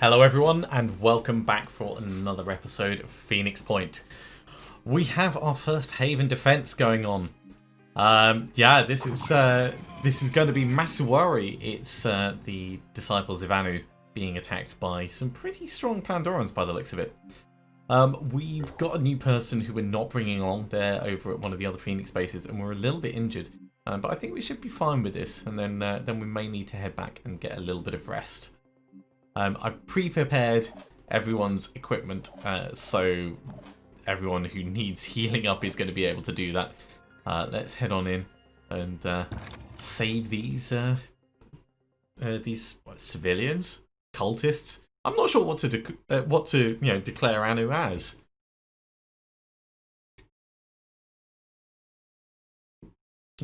Hello everyone and welcome back for another episode of Phoenix Point. We have our first Haven defense going on. Yeah, this is going to be Masuwari. It's the Disciples of Anu being attacked by some pretty strong Pandorans by the looks of it. We've got a new person who we're not bringing along there over at one of the other Phoenix bases, and we're a little bit injured. But I think we should be fine with this, and then we may need to head back and get a little bit of rest. I've pre-prepared everyone's equipment, so everyone who needs healing up is going to be able to do that. Let's head on in and save these civilians, cultists. I'm not sure what to declare Anu as.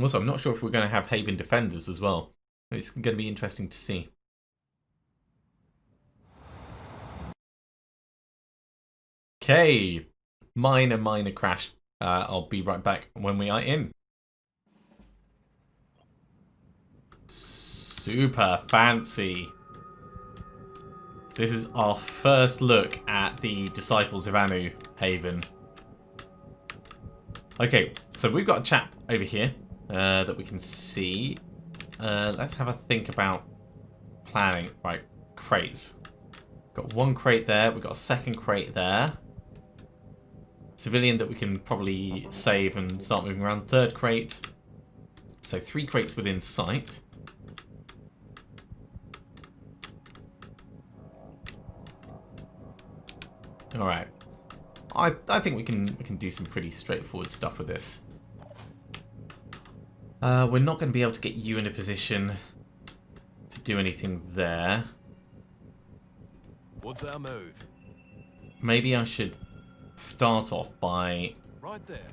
Also, I'm not sure if we're going to have Haven defenders as well. It's going to be interesting to see. Okay, minor crash. I'll be right back when we are in. Super fancy. This is our first look at the Disciples of Anu Haven. Okay, so we've got a chap over here that we can see. Let's have a think about planning. Right, crates. Got one crate there. We've got a second crate there. Civilian that we can probably save and start moving around. Third crate. So 3 crates within sight. All right. I think we can do some pretty straightforward stuff with this. We're not going to be able to get you in a position to do anything there. What's our move? Maybe I should start off by right there.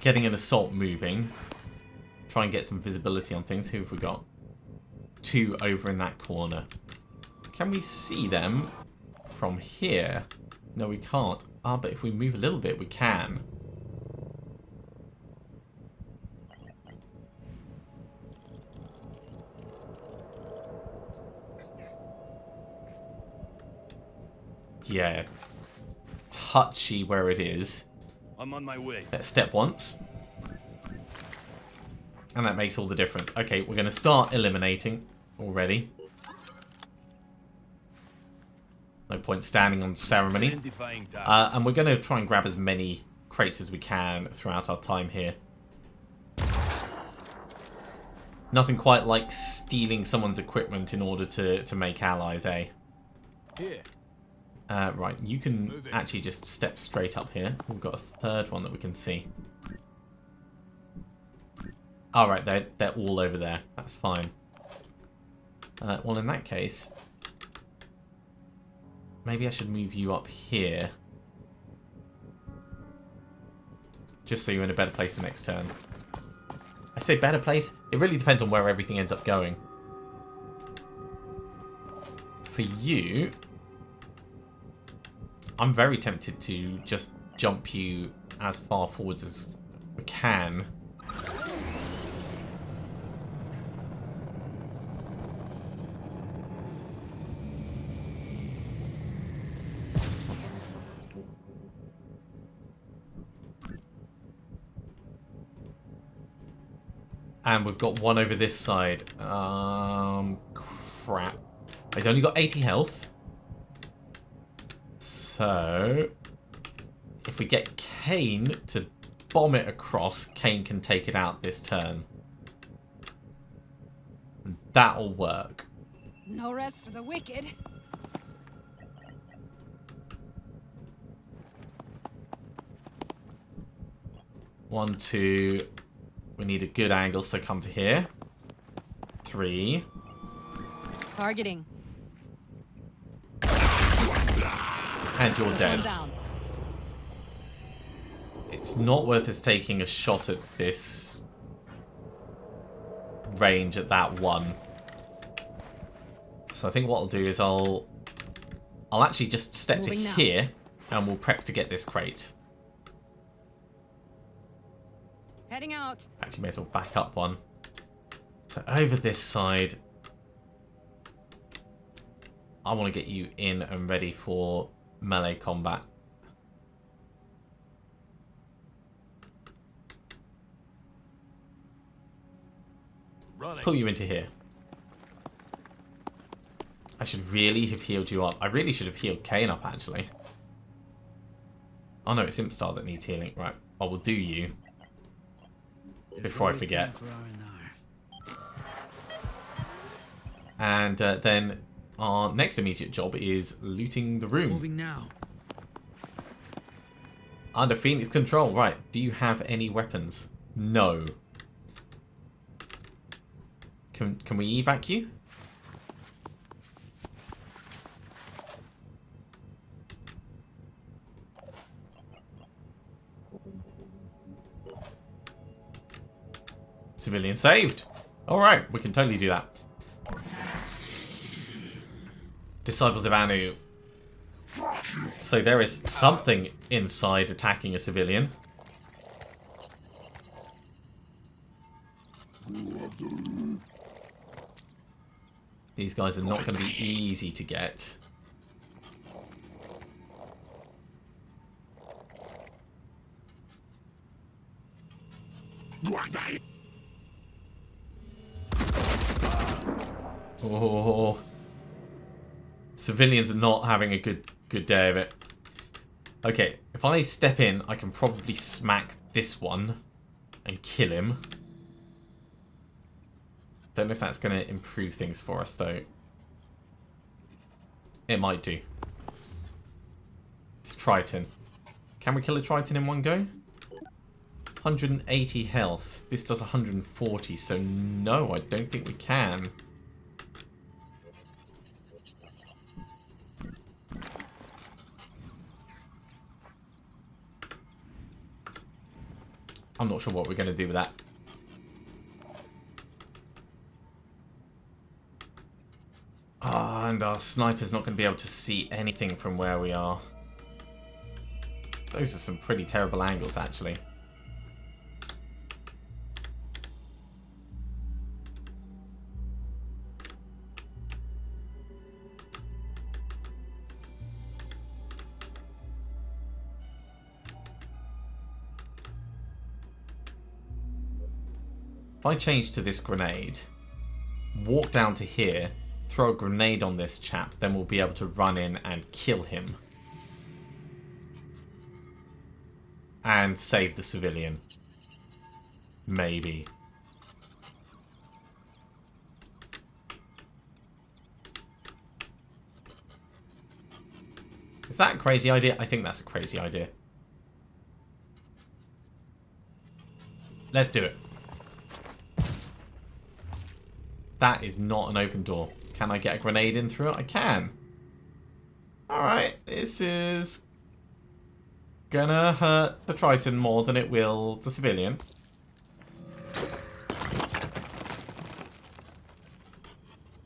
Getting an assault moving. Try and get some visibility on things. Who have we got? 2 over in that corner. Can we see them from here? No, we can't. But if we move a little bit, we can. Yeah. Touchy where it is. I'm on my way. Let's step once. And that makes all the difference. Okay, we're going to start eliminating already. No point standing on ceremony. And we're going to try and grab as many crates as we can throughout our time here. Nothing quite like stealing someone's equipment in order to make allies, eh? Here. Right, you can actually just step straight up here. We've got a third one that we can see. Alright, they're all over there. That's fine. Well, in that case, maybe I should move you up here. Just so you're in a better place for next turn. I say better place? It really depends on where everything ends up going. For you, I'm very tempted to just jump you as far forwards as we can. And we've got one over this side. Crap. He's only got 80 health. So, if we get Kane to bomb it across, Kane can take it out this turn. And that'll work. No rest for the wicked. One, 2. We need a good angle, so come to here. 3. Targeting. And you're dead. It's not worth us taking a shot at this range at that one. So I think what I'll do is I'll actually just step to here and we'll prep to get this crate. Heading out. Actually, may as well back up one. So over this side, I want to get you in and ready for melee combat. Let's pull you into here. I should really have healed you up. I really should have healed Kane up, actually. Oh no, it's Impstar that needs healing. Right, I will do you before I forget. And then our next immediate job is looting the room. Moving now. Under Phoenix control. Right, do you have any weapons? No. Can we evac you? Civilian saved. Alright, we can totally do that. Disciples of Anu. So there is something inside attacking a civilian. These guys are not going to be easy to get. Oh, civilians are not having a good day of it. Okay, if I step in, I can probably smack this one and kill him. Don't know if that's going to improve things for us, though. It might do. It's Triton. Can we kill a Triton in one go? 180 health. This does 140, so no, I don't think we can. I'm not sure what we're going to do with that. Ah, and our sniper's not going to be able to see anything from where we are. Those are some pretty terrible angles, actually. If I change to this grenade, walk down to here, throw a grenade on this chap, then we'll be able to run in and kill him. And save the civilian. Maybe. Is that a crazy idea? I think that's a crazy idea. Let's do it. That is not an open door. Can I get a grenade in through it? I can. Alright, this is gonna hurt the Triton more than it will the civilian.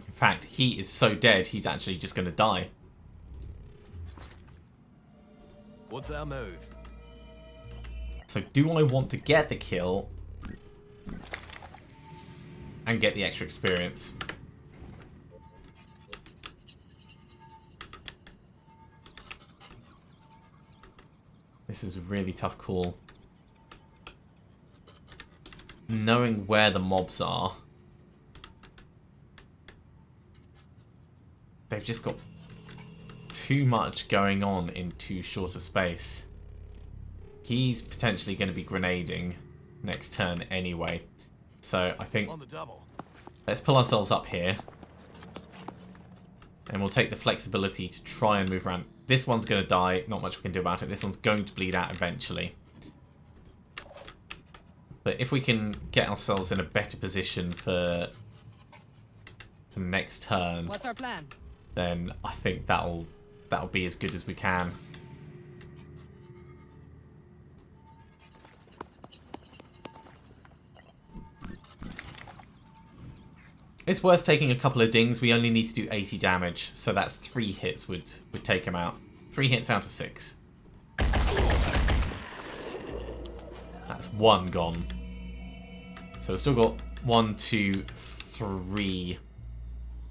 In fact, he is so dead, he's actually just gonna die. What's our move? So do I want to get the kill and get the extra experience? This is a really tough call. Knowing where the mobs are, they've just got too much going on in too short a space. He's potentially going to be grenading next turn anyway. So I think On the double. let's pull ourselves up here. And we'll take the flexibility to try and move around. This one's going to die. Not much we can do about it. This one's going to bleed out eventually. But if we can get ourselves in a better position for next turn, What's our plan? then I think that'll be as good as we can. It's worth taking a couple of dings. We only need to do 80 damage, so that's 3 hits would take him out. 3 hits out of 6. That's 1 gone. So we've still got 1, 2, 3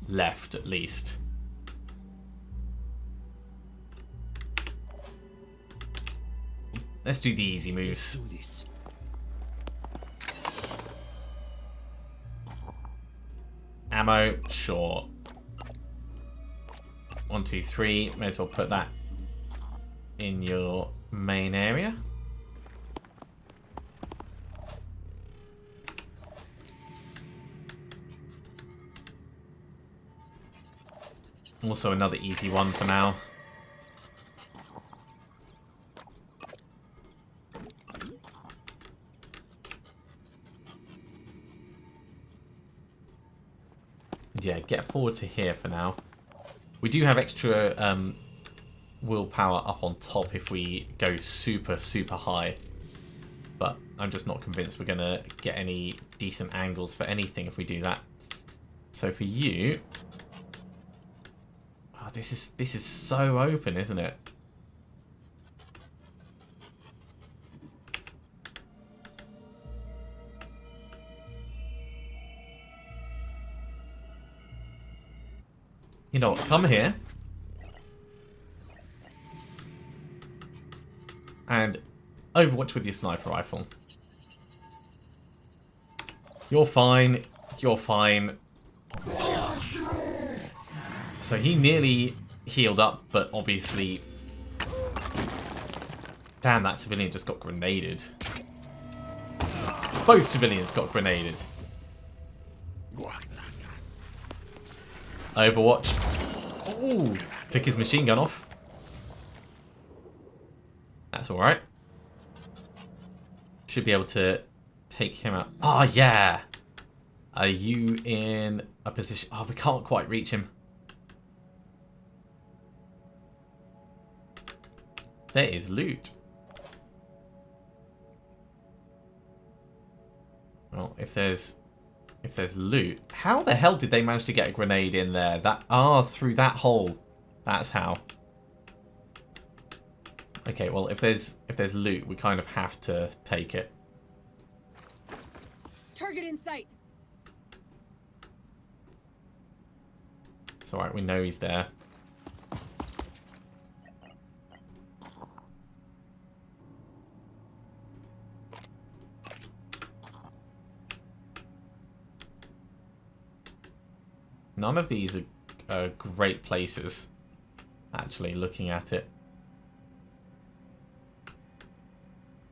left at least. Let's do the easy moves. Do this. Ammo, sure. 1, 2, 3. May as well put that in your main area. Also another easy one for now. Yeah, get forward to here for now. We do have extra willpower up on top if we go super, super high. But I'm just not convinced we're going to get any decent angles for anything if we do that. So for you... Oh, this is so open, isn't it? You know what, come here. And overwatch with your sniper rifle. You're fine. You're fine. So he nearly healed up, but obviously... Damn, that civilian just got grenaded. Both civilians got grenaded. Overwatch. Ooh, took his machine gun off. That's alright. Should be able to take him out. Oh, yeah. Are you in a position... Oh, we can't quite reach him. There is loot. Well, if there's loot, how the hell did they manage to get a grenade in there? Through that hole. That's how. Okay, well, if there's loot, we kind of have to take it. Target in sight. It's alright, we know he's there. None of these are great places, actually, looking at it.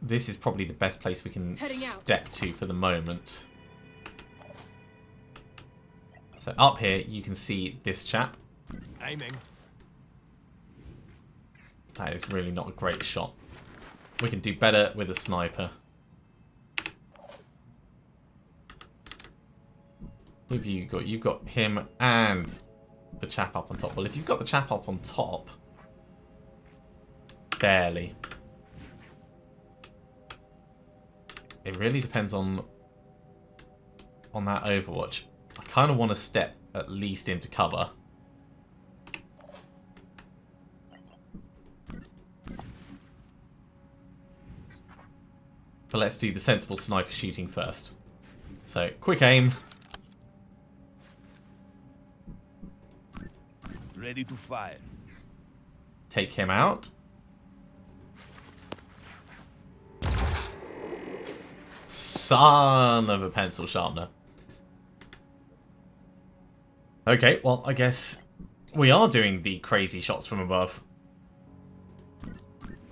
This is probably the best place we can step to for the moment. So up here, you can see this chap. Aiming. That is really not a great shot. We can do better with a sniper. Who have you got? You've got him and the chap up on top. Well, if you've got the chap up on top, barely. It really depends on that Overwatch. I kind of want to step at least into cover. But let's do the sensible sniper shooting first. So, quick aim. Ready to fire. Take him out. Son of a pencil sharpener. Okay, well, I guess we are doing the crazy shots from above.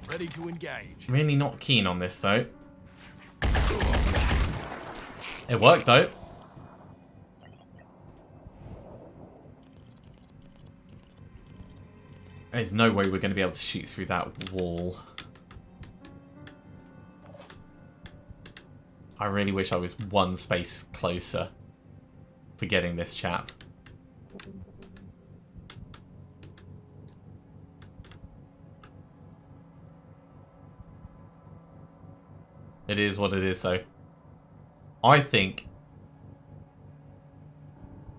Ready to engage. Really not keen on this, though. It worked, though. There's no way we're going to be able to shoot through that wall. I really wish I was one space closer for getting this chap. It is what it is, though. I think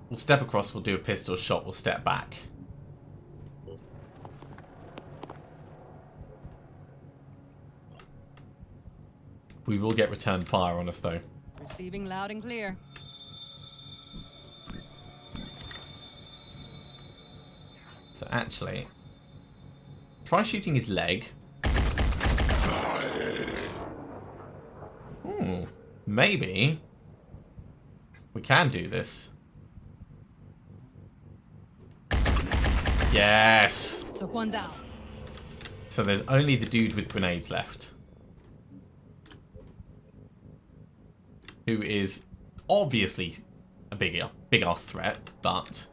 we'll step across, we'll do a pistol shot, we'll step back. We will get return fire on us, though. Receiving loud and clear. So actually, try shooting his leg. maybe we can do this. Yes! Took one down. So there's only the dude with grenades left. Who is obviously a big ass threat, but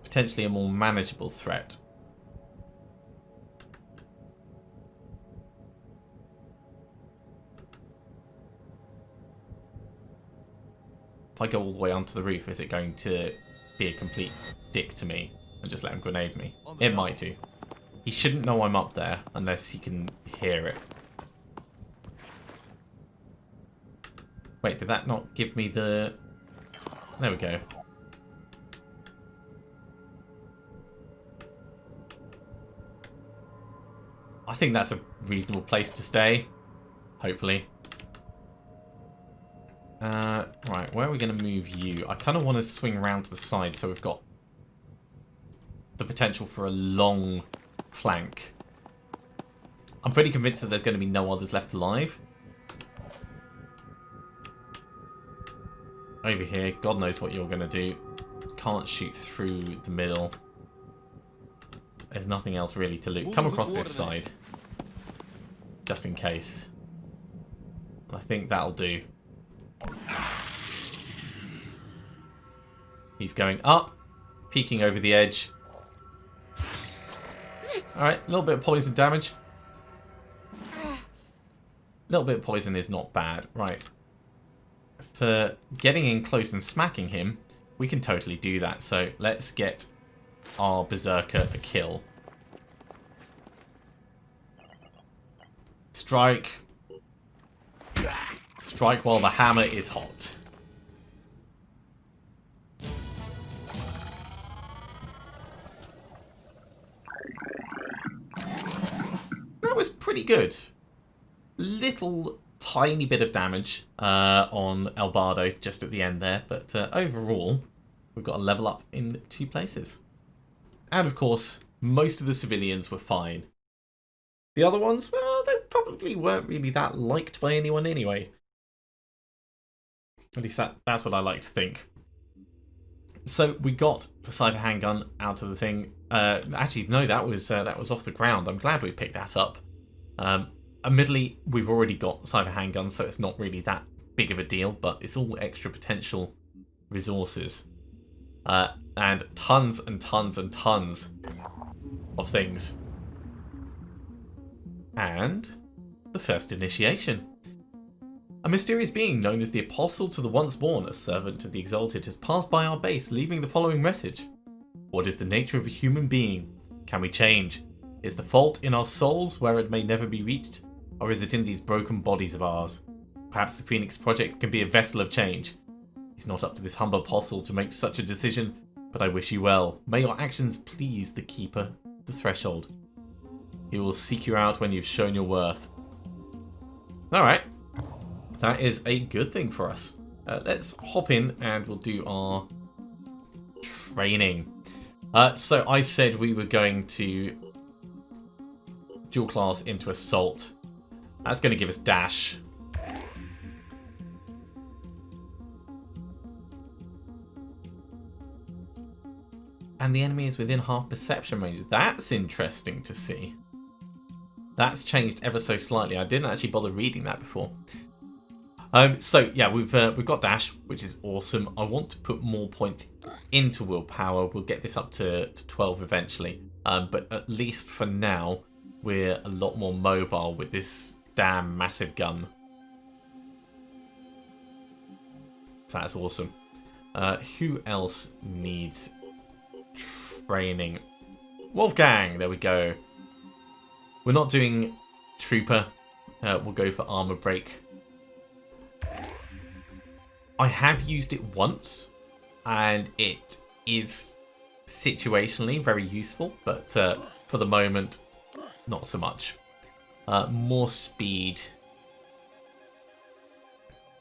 potentially a more manageable threat. If I go all the way onto the roof, is it going to be a complete dick to me and just let him grenade me? It might do. He shouldn't know I'm up there unless he can hear it. Wait, did that not give me the... There we go. I think that's a reasonable place to stay. Hopefully. Right, where are we going to move you? I kind of want to swing around to the side so we've got the potential for a long flank. I'm pretty convinced that there's going to be no others left alive. Over here, God knows what you're going to do. Can't shoot through the middle. There's nothing else really to loot. Come across this side. Just in case. I think that'll do. He's going up. Peeking over the edge. Alright, a little bit of poison damage. A little bit of poison is not bad. Right. For getting in close and smacking him, we can totally do that. So let's get our Berserker a kill. Strike. Strike while the hammer is hot. That was pretty good. Little tiny bit of damage on Albardo just at the end there, but overall we've got a level up in 2 places. And of course, most of the civilians were fine. The other ones, well, they probably weren't really that liked by anyone anyway. At least that's what I like to think. So we got the cyber handgun out of the thing. Actually, no, that was off the ground. I'm glad we picked that up. Admittedly, we've already got cyber handguns, so it's not really that big of a deal, but it's all extra potential resources. And tons and tons and tons of things. And the first initiation. A mysterious being known as the Apostle to the Once Born, a servant of the Exalted, has passed by our base, leaving the following message. What is the nature of a human being? Can we change? Is the fault in our souls where it may never be reached? Or is it in these broken bodies of ours? Perhaps the Phoenix Project can be a vessel of change. It's not up to this humble apostle to make such a decision, but I wish you well. May your actions please the Keeper, the Threshold. He will seek you out when you've shown your worth. Alright. That is a good thing for us. Let's hop in and we'll do our training. So I said we were going to dual class into Assault. That's going to give us dash. And the enemy is within half perception range. That's interesting to see. That's changed ever so slightly. I didn't actually bother reading that before. So yeah, we've got dash, which is awesome. I want to put more points into willpower. We'll get this up to 12 eventually. But at least for now, we're a lot more mobile with this damn massive gun. So that's awesome. Who else needs training? Wolfgang, there we go. We're not doing Trooper. We'll go for Armor Break. I have used it once, and it is situationally very useful, but for the moment, not so much. More speed.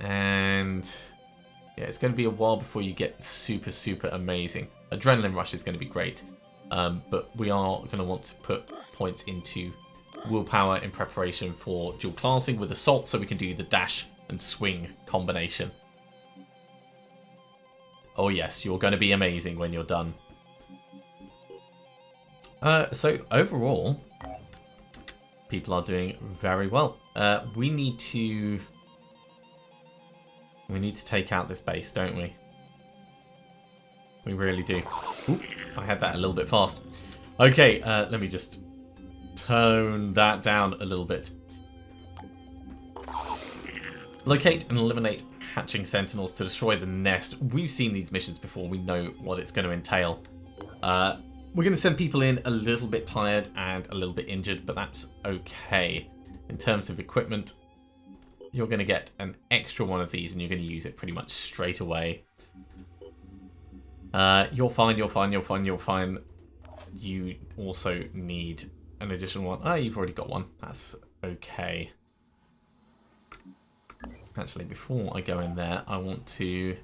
And yeah, it's going to be a while before you get super, super amazing. Adrenaline Rush is going to be great, but we are going to want to put points into willpower in preparation for dual classing with Assault, so we can do the dash and swing combination. Oh yes, you're going to be amazing when you're done. So overall, people are doing very well. We need to take out this base, don't we? We really do. Ooh, I had that a little bit fast. Okay, let me just tone that down a little bit. Locate and eliminate hatching sentinels to destroy the nest. We've seen these missions before. We know what it's going to entail. We're going to send people in a little bit tired and a little bit injured, but that's okay. In terms of equipment, you're going to get an extra one of these and you're going to use it pretty much straight away. You're fine, you're fine, you're fine, you're fine. You also need an additional one. Oh, you've already got one. That's okay. Actually, before I go in there, I want to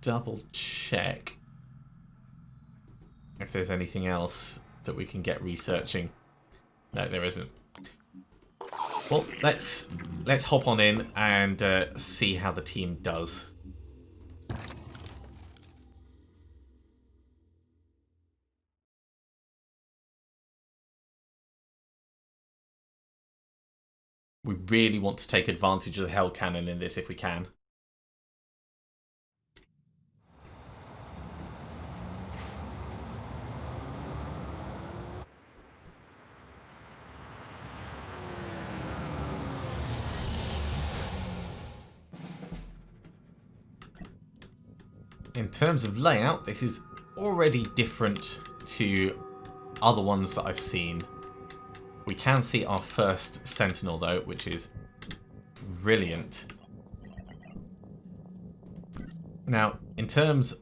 double check if there's anything else that we can get researching. No, there isn't. Well, let's hop on in and see how the team does. We really want to take advantage of the Hell Cannon in this if we can. In terms of layout, this is already different to other ones that I've seen. We can see our first Sentinel though, which is brilliant. Now, in terms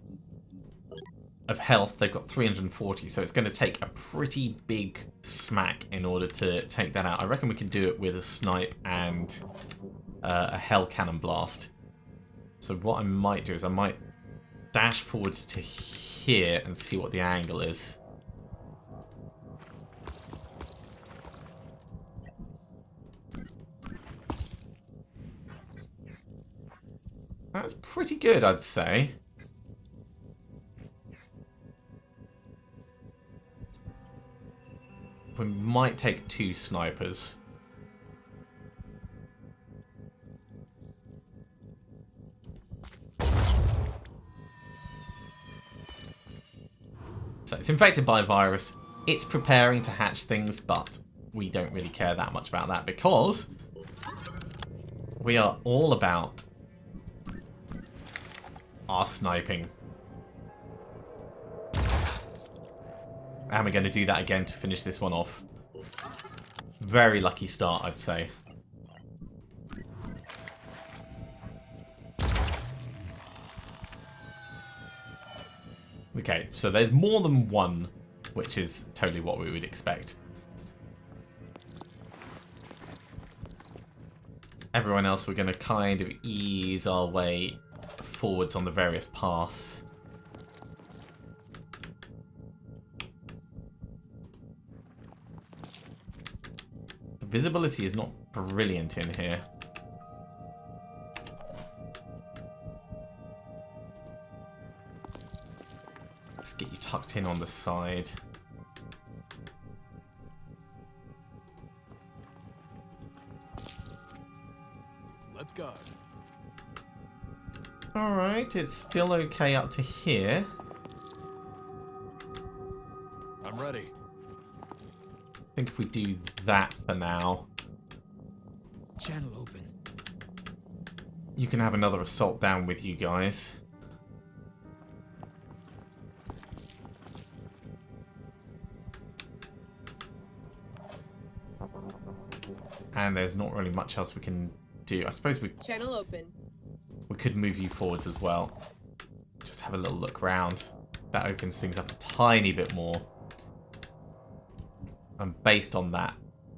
of health, they've got 340, so it's going to take a pretty big smack in order to take that out. I reckon we can do it with a snipe and a Hell Cannon blast. So what I might do is I might dash forwards to here and see what the angle is. That's pretty good, I'd say. We might take 2 snipers. So it's infected by a virus. It's preparing to hatch things, but we don't really care that much about that because we are all about our sniping. And we're going to do that again to finish this one off. Very lucky start, I'd say. Okay, so there's more than one, which is totally what we would expect. Everyone else, we're going to kind of ease our way forwards on the various paths. The visibility is not brilliant in here. Let's get you tucked in on the side. Let's go. Alright, it's still okay up to here. I'm ready. I think if we do that for now, Channel open. you can have another assault down with you guys. And there's not really much else we can do. I suppose we Channel open. could move you forwards as well. Just have a little look around. That opens things up a tiny bit more. And based on that,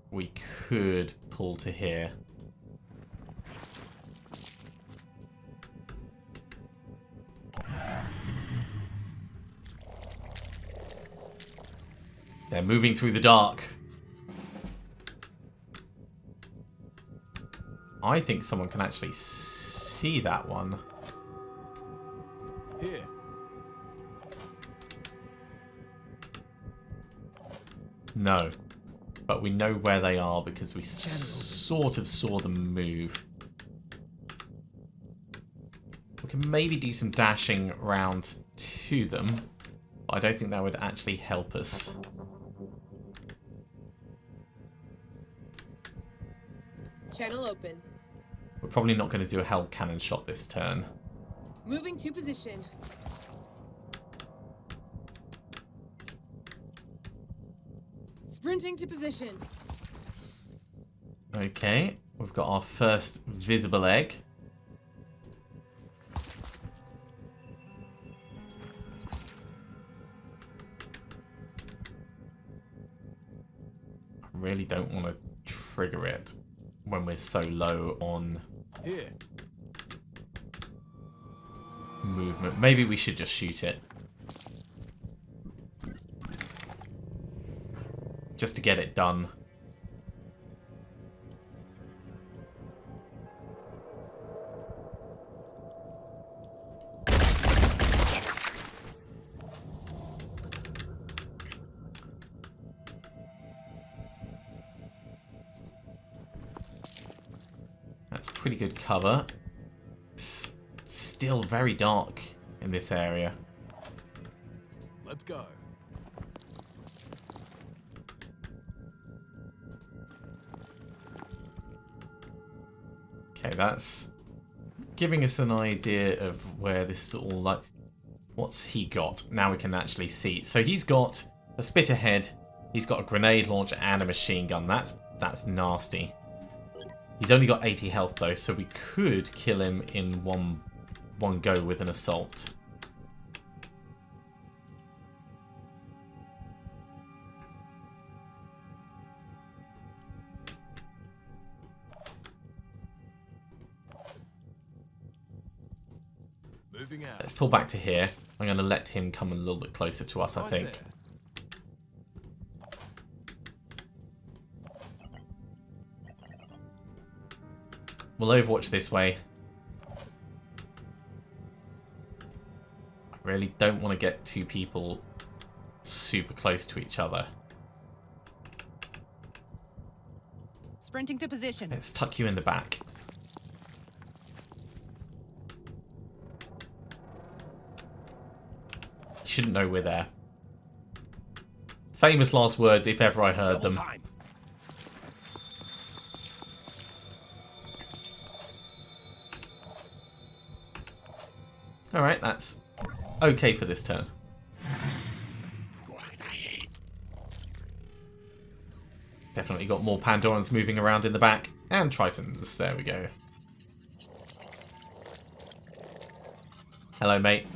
we could pull to here. They're moving through the dark. I think someone can actually see that one. Here. No. But we know where they are because we sort of saw them move. We can maybe do some dashing round to them. But I don't think that would actually help us. Channel open. We're probably not going to do a held cannon shot this turn. Moving to position. Sprinting to position. Okay, we've got our first visible egg. I really don't want to trigger it when we're so low on Here. movement. Maybe we should just shoot it. Just to get it done. That's pretty good cover. It's still very dark in this area. Let's go. Okay, that's giving us an idea of where this is all like. What's he got? Now we can actually see. So he's got a spitter head, he's got a grenade launcher and a machine gun. That's nasty. He's only got 80 health though, so we could kill him in one go with an assault. Moving out. Let's pull back to here. I'm going to let him come a little bit closer to us, I Right think. there. We'll overwatch this way. I really don't want to get two people super close to each other. Sprinting to position. Let's tuck you in the back. You shouldn't know we're there. Famous last words, if ever I heard them. Alright, that's okay for this turn. Definitely got more Pandorans moving around in the back. And Tritons, there we go. Hello, mate.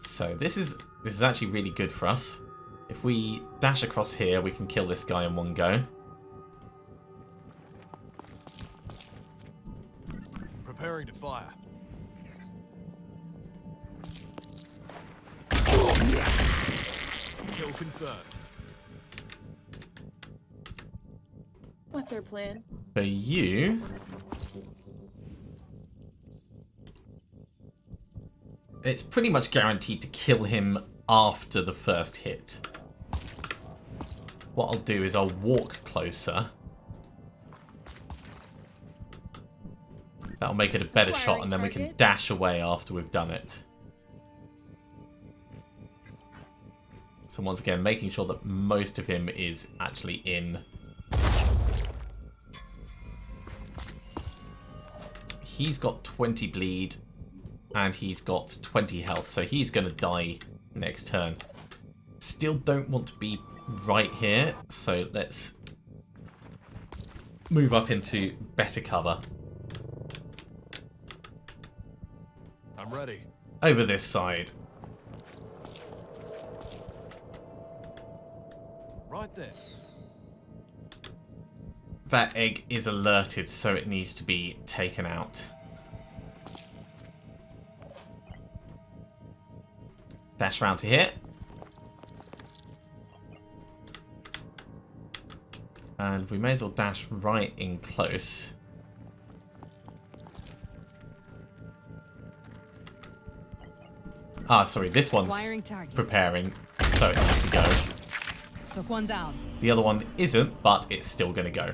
So this is actually really good for us. If we dash across here, we can kill this guy in one go. Preparing to fire. Kill confirmed. What's our plan? For you... it's pretty much guaranteed to kill him after the first hit. What I'll do is I'll walk closer. That'll make it a better shot, and then we can dash away after we've done it. So once again, making sure that most of him is actually in. He's got 20 bleed, and he's got 20 health, so he's going to die next turn. Still don't want to be right here, so let's move up into better cover. I'm ready. Over this side. Right there. That egg is alerted, so it needs to be taken out. Dash round to here. And we may as well dash right in close. Ah, sorry, this one's Wiring target. preparing, so it has to go. Took one down. The other one isn't, but it's still going to go.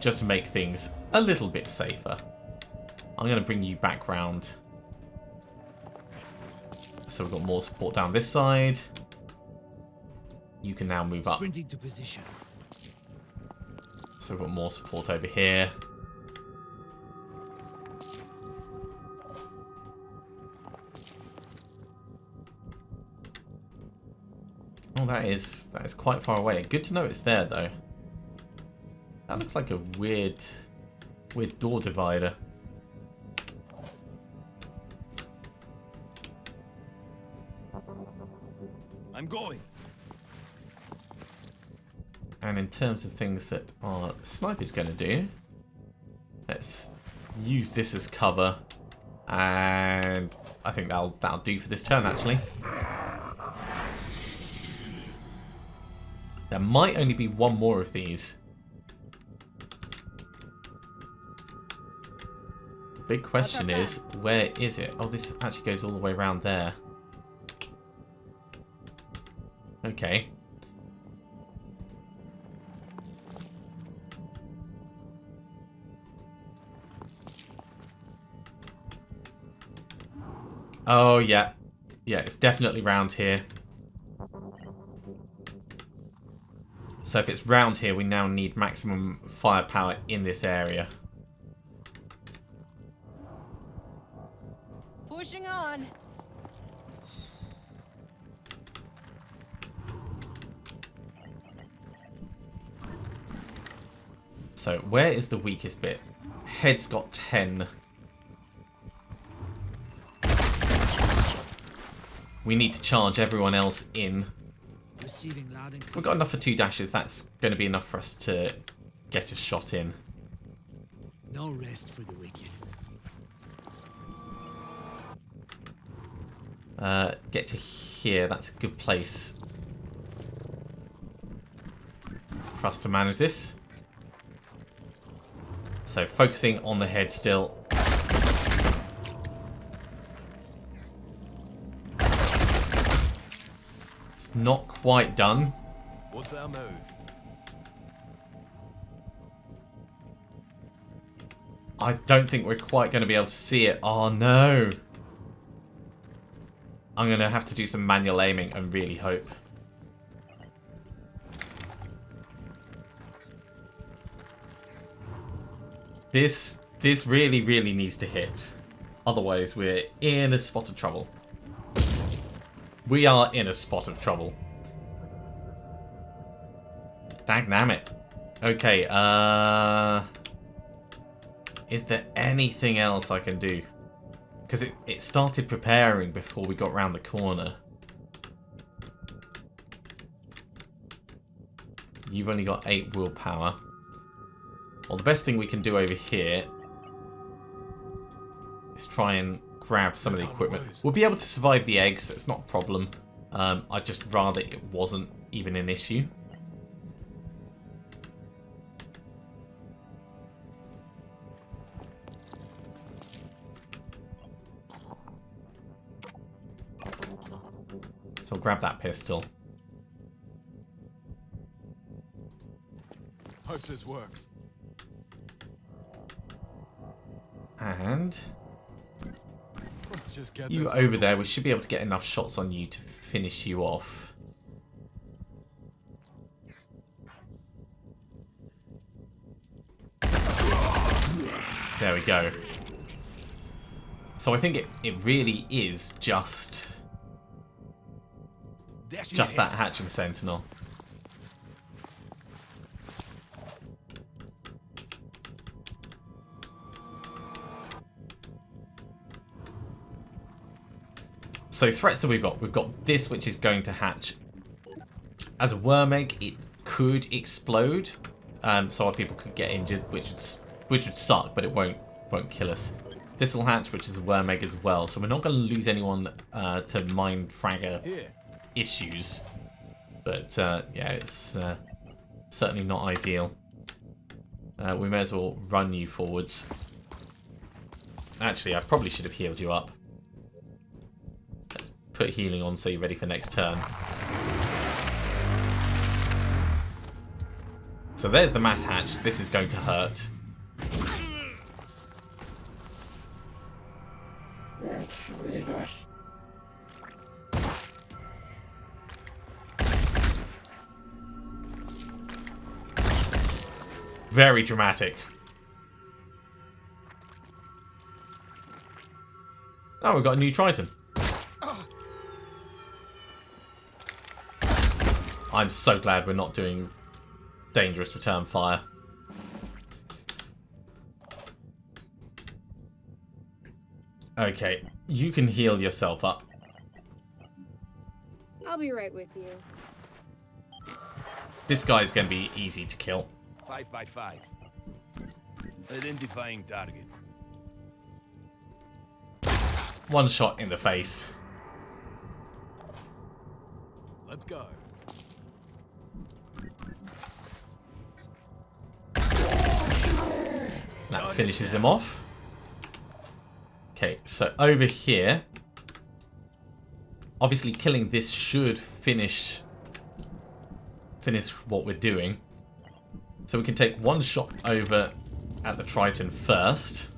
Just to make things a little bit safer. I'm going to bring you back round. So we've got more support down this side. You can now move up. Sprinting to position. So we've got more support over here. Oh, that is quite far away. Good to know it's there, though. That looks like a weird door divider. I'm going. And in terms of things that our sniper's going to do, let's use this as cover, and I think that'll do for this turn. Actually, there might only be one more of these. The big question is, where is it? Oh, this actually goes all the way around there. Okay. Oh, yeah. Yeah, it's definitely round here. So if it's round here, we now need maximum firepower in this area. Pushing on. So where is the weakest bit? Head's got 10. We need to charge everyone else in. Receiving loud and clear. We've got enough for 2 dashes. That's going to be enough for us to get a shot in. No rest for the wicked. Get to here. That's a good place for us to manage this. So focusing on the head still. It's not quite done. What's our move? I don't think we're quite going to be able to see it. Oh no. I'm going to have to do some manual aiming and really hope. This really, really needs to hit. Otherwise, we're in a spot of trouble. We are in a spot of trouble. Dagnammit. Okay, is there anything else I can do? Because it started preparing before we got round the corner. You've only got 8 willpower. Well, the best thing we can do over here is try and grab some of the equipment. We'll be able to survive the eggs, it's not a problem. I'd just rather it wasn't even an issue. So I'll grab that pistol. Hope this works. And Let's just get you this over there, we should be able to get enough shots on you to finish you off. There we go. So I think it really is just that hatching sentinel. So threats that we've got this, which is going to hatch as a worm egg. It could explode, so our people could get injured, which would suck, but it won't kill us. This will hatch, which is a worm egg as well, so we're not going to lose anyone to mind fragger Here. issues. But yeah, it's certainly not ideal. We may as well run you forwards. Actually, I probably should have healed you up. Let's put healing on so you're ready for next turn. So there's the mass hatch. This is going to hurt. Very dramatic. Oh, we've got a new Triton. I'm so glad we're not doing dangerous return fire. Okay, you can heal yourself up. I'll be right with you. This guy's going to be easy to kill. 5 by 5. Identifying target. One shot in the face. Let's go. That finishes him off. Okay, so over here, obviously killing this should finish what we're doing. So we can take one shot over at the Triton first.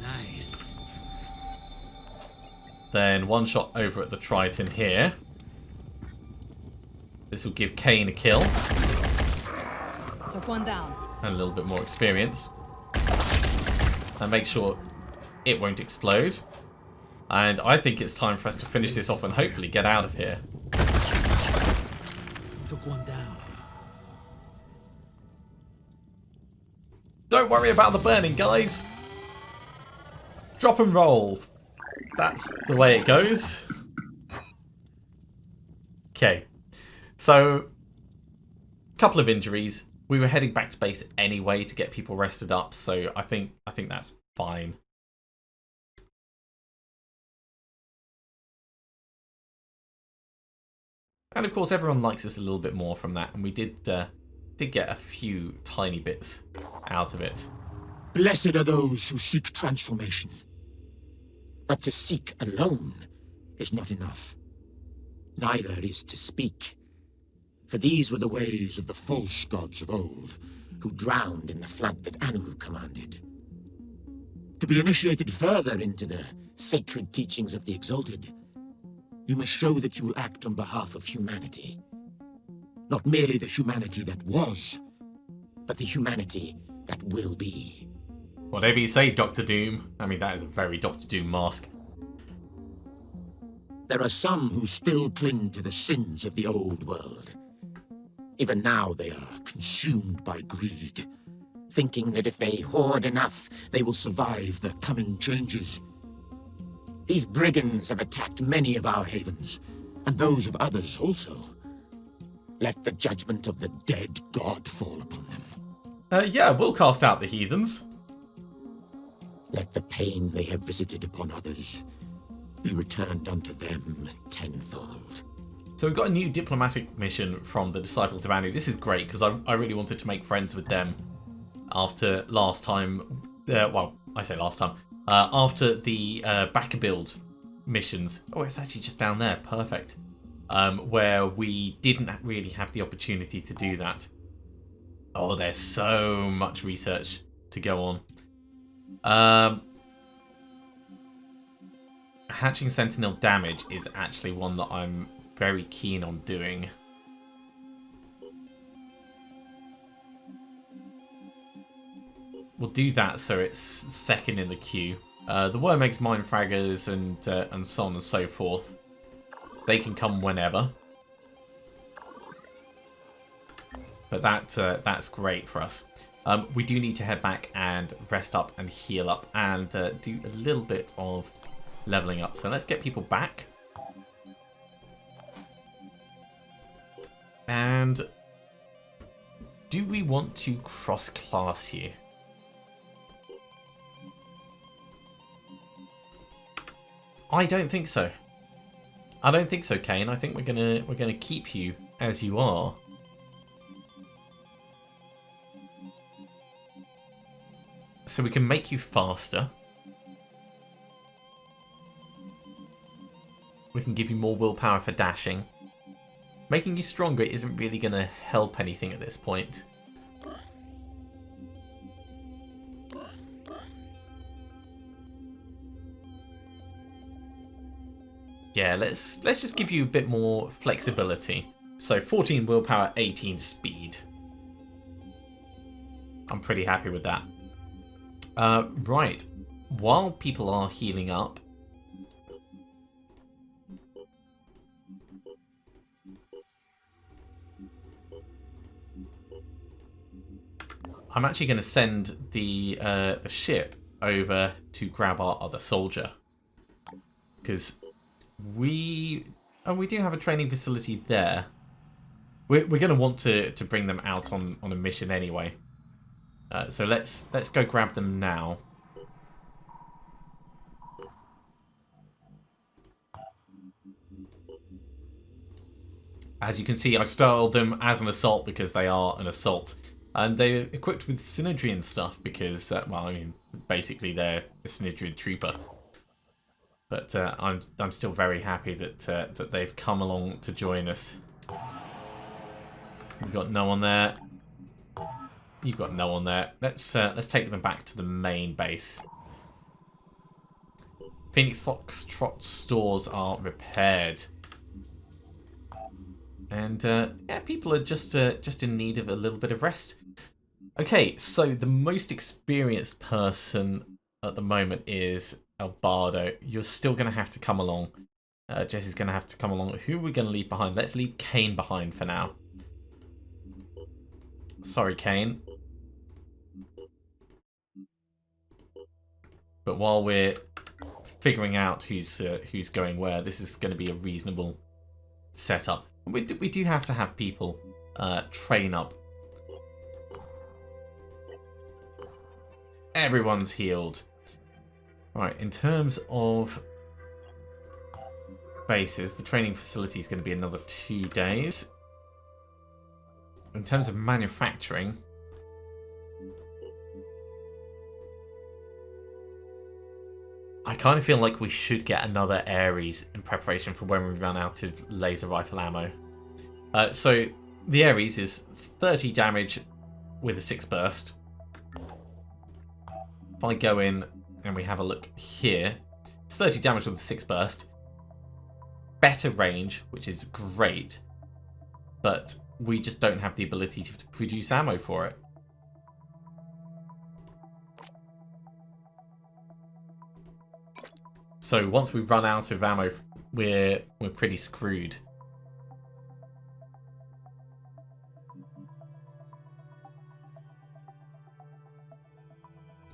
Nice. Then one shot over at the Triton here. This will give Kane a kill. Took one down. And a little bit more experience. And make sure it won't explode. And I think it's time for us to finish this off and hopefully get out of here. Took one down. Don't worry about the burning, guys. Drop and roll. That's the way it goes. Okay. So, couple of injuries. We were heading back to base anyway to get people rested up, so I think that's fine. And of course, everyone likes us a little bit more from that, and we did get a few tiny bits out of it. Blessed are those who seek transformation. But to seek alone is not enough. Neither is to speak. For these were the ways of the false gods of old, who drowned in the flood that Anu commanded. To be initiated further into the sacred teachings of the Exalted, you must show that you will act on behalf of humanity. Not merely the humanity that was, but the humanity that will be. Whatever you say, Dr. Doom. I mean, that is a very Dr. Doom mask. There are some who still cling to the sins of the old world. Even now they are consumed by greed, thinking that if they hoard enough, they will survive the coming changes. These brigands have attacked many of our havens, and those of others also. Let the judgment of the dead god fall upon them. Yeah, we'll cast out the heathens. Let the pain they have visited upon others be returned unto them tenfold. So we've got a new diplomatic mission from the Disciples of Anu. This is great because I really wanted to make friends with them after last time. Well, I say last time. After the back build missions. Oh, it's actually just down there. Perfect. Where we didn't really have the opportunity to do that. Oh, there's so much research to go on. Hatching Sentinel damage is actually one that I'm very keen on doing. We'll do that so it's second in the queue. The Worm Eggs, Mine Fraggers, and so on and so forth. They can come whenever. But that's great for us. We do need to head back and rest up and heal up and do a little bit of leveling up. So let's get people back. And do we want to cross-class you? I don't think so. I don't think so, Kane. I think we're gonna keep you as you are. So we can make you faster. We can give you more willpower for dashing. Making you stronger isn't really going to help anything at this point. Yeah, let's just give you a bit more flexibility. So 14 willpower, 18 speed. I'm pretty happy with that. Right. While people are healing up, I'm actually going to send the ship over to grab our other soldier, because we do have a training facility there. We're going to want to bring them out on a mission anyway. So let's go grab them now. As you can see, I've styled them as an assault because they are an assault. And they're equipped with Synedrian stuff because, well, I mean, basically they're a Synedrian trooper. But I'm still very happy that they've come along to join us. We've got no one there. You've got no one there. Let's take them back to the main base. Phoenix Foxtrot stores are repaired. And yeah, people are just in need of a little bit of rest. Okay, so the most experienced person at the moment is Albardo. You're still going to have to come along. Jesse's going to have to come along. Who are we going to leave behind? Let's leave Kane behind for now. Sorry, Kane. But while we're figuring out who's going where, this is going to be a reasonable setup. We do have to have people train up. Everyone's healed. Right, in terms of bases, the training facility is going to be another 2 days. In terms of manufacturing, I kind of feel like we should get another Ares in preparation for when we run out of laser rifle ammo. So the Ares is 30 damage with a 6 burst. If I go in and we have a look here, it's 30 damage with a 6 burst. Better range, which is great, but we just don't have the ability to produce ammo for it. So once we run out of ammo, we're pretty screwed.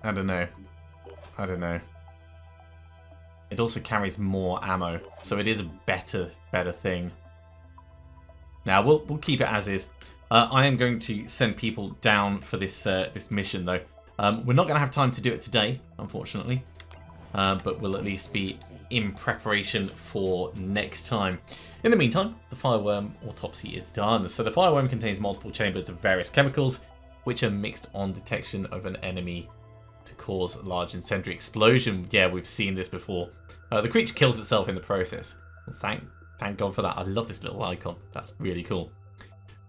I don't know. It also carries more ammo, so it is a better thing. Now we'll keep it as is. I am going to send people down for this this mission though. We're not going to have time to do it today, unfortunately. But we'll at least be in preparation for next time. In the meantime, the fireworm autopsy is done. So the fireworm contains multiple chambers of various chemicals, which are mixed on detection of an enemy to cause a large incendiary explosion. Yeah, we've seen this before. The creature kills itself in the process. Well, thank God for that. I love this little icon. That's really cool.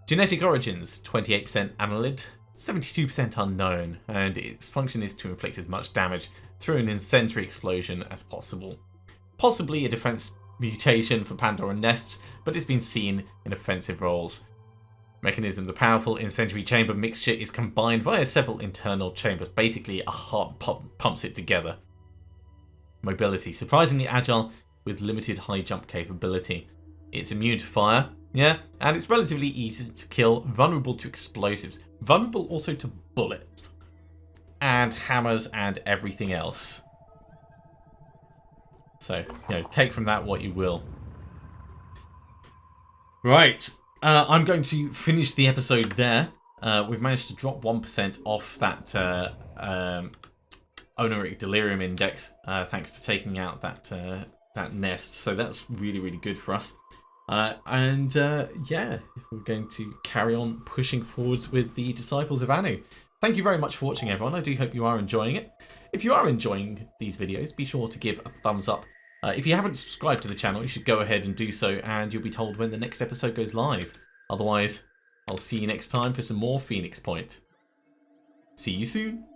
Genetic origins, 28% annelid, 72% unknown, and its function is to inflict as much damage through an incendiary explosion as possible. Possibly a defense mutation for Pandoran nests, but it's been seen in offensive roles. Mechanism: the powerful incendiary chamber mixture is combined via several internal chambers. Basically, a heart pumps it together. Mobility: surprisingly agile with limited high jump capability. It's immune to fire, yeah, and it's relatively easy to kill, vulnerable to explosives, vulnerable also to bullets, and hammers and everything else. So, take from that what you will. Right. I'm going to finish the episode there. We've managed to drop 1% off that Oneric Delirium Index, thanks to taking out that that nest, so that's really, really good for us. Yeah, we're going to carry on pushing forwards with the Disciples of Anu. Thank you very much for watching, everyone. I do hope you are enjoying it. If you are enjoying these videos, be sure to give a thumbs up. If you haven't subscribed to the channel, you should go ahead and do so, and you'll be told when the next episode goes live. Otherwise, I'll see you next time for some more Phoenix Point. See you soon.